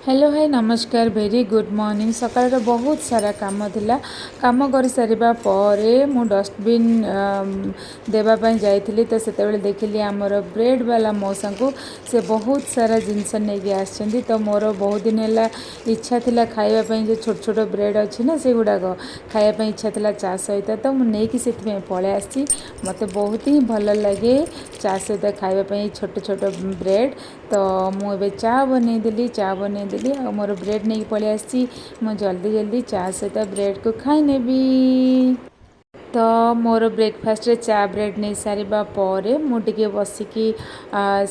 Hello hi नमस्कार very good morning सकाळ बहुत सारा काम थिला काम कर सारिबा परे मु डस्टबिन देवाई जाइली तो से देखिली आमर ब्रेड वाला मौसा को से बहुत सारा जिनस नहीं आसछन्ती तो मोर बहुत दिन है इच्छा थिला खाइबा जो छोट छोट ब्रेड अच्छी ना से गुड़ाक खाइबा इच्छा थिला चा सहित तो मुझे पलि आसी मत बहुत ही भल लगे चा सहित खाइबा छोट छोट ब्रेड तो मुझे चा बनईदेली चा बनईदेली आ मोर ब्रेड नहीं पलि आसी मु जल्दी जल्दी चा सहित ब्रेड को खाई नेबी। तो मोर ब्रेकफास्ट रे चा ब्रेड नहीं सारिबा परे मुझे बसिकी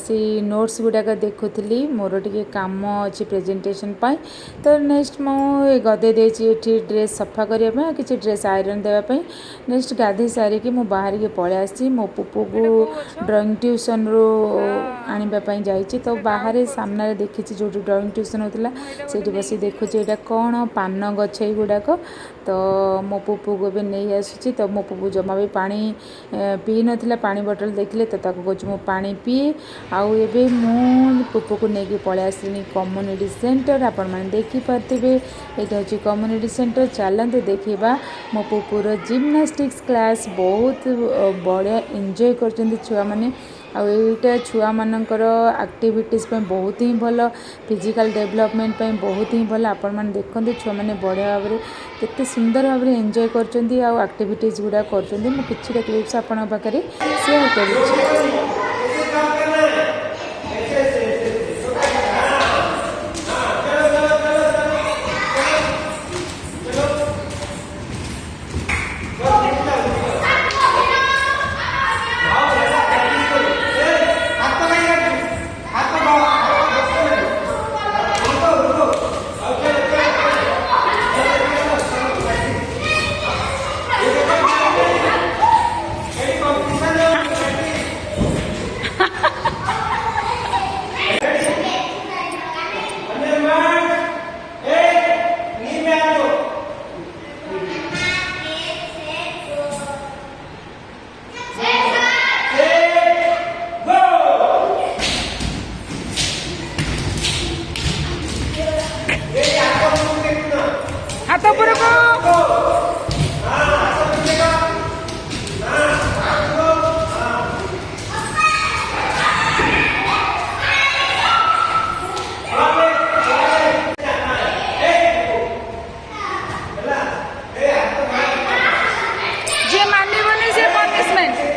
सी नोट्स गुड़ाक देखुली मोर टे काम अच्छी प्रेजेंटेशन पाई तो नेक्स्ट मुझे गदे देती ड्रेस सफा करने किसी ड्रेस आयरन देवाई नेक्स्ट गाधे सारिकी मु बाहर के पलि आसी मो पुपू को ड्राइंग ट्यूशन रू आने जाइए तो बाहर सामने देखी जो ड्राइंग ट्यूशन होता से बस देखुची यहाँ कौन पान गछ गुड़ाक तो मो पुपू को भी नहीं आसूँ तो मो पुपू जमा भी पानी पी नाला पानी बोतल देखले तो कह मो पानी पीए आउ ए मु पुपू को लेकिन पलि आसनी कम्युनिटी सेंटर आपण मैंने देखिपारे ये हूँ कम्युनिटी सेंटर चलते देखा मो पुपूर जिम्नास्टिक्स क्लास बहुत बढ़िया एंजॉय कर छुआ मैंने आईटा छुआ मानकर एक्टिविटीज बहुत ही भल फिजिकल डेवलपमेंट बहुत ही भल आपण मैंने देखते छुआ मैंने बढ़िया भाव में केते सुंदर भाव में एंजॉय कर एक्टिविटीज गुड़ा कर किसी क्लिप्स आपण पाखे शेयर कर हाथ ऊपर जे मानिबनी से पनिशमेंट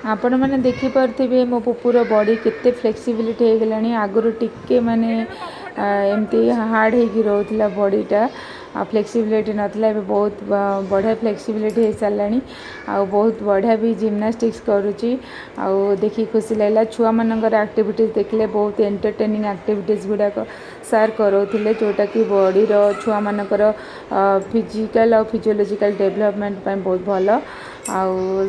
आपण मैंने देखिपे मो पुपूर बॉडी केते फ्लेक्सिबिलिटी हो गलानी आगुरी टिके माने एमती हार्ड हो रोला बॉडीटा आ फ्लेक्सिबिलिटी नाला बहुत बढ़िया फ्लेक्सिबिलिटी हो सारानी आ बहुत बढ़िया भी जिम्नास्टिक्स करुच्ची आ देखी खुशी लगला छुआ मानकर एक्टिविटीज देखले बहुत एंटरटेनिंग एक्टिविटीज गुड़ाक सार करोले जोटा कि बॉडीर छुआ मानकर फिजिकल और फिजियोलॉजिकल डेवलपमेंट बहुत भल आउ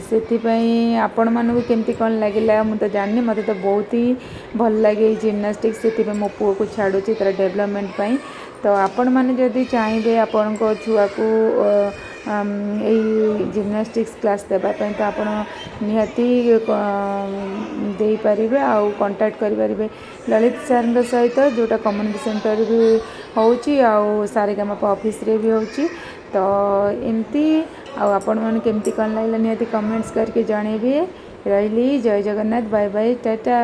आपण मानू केमती कौन लगे मुझे जानी मत तो बहुत ही भल लगे जिम्नास्टिक्स से मो पुओ को छाड़ुची तर डेवलपमेंट पाई तो आपण मैंने जदि चाहिए आपण को छुआ को जिम्नास्टिक्स क्लास देवाई तो आप निहाती दे पारे आउ कांटेक्ट करें ललित सर सहित जोटा कम्युनिटी सेंटर भी हो सारेगामापा ऑफिस रे भी होची तो एमती आपण मैंने केमती कौन लगे निहाती कमेंट्स करके जनइबे रही जय जगन्नाथ बाय बाय टाटा।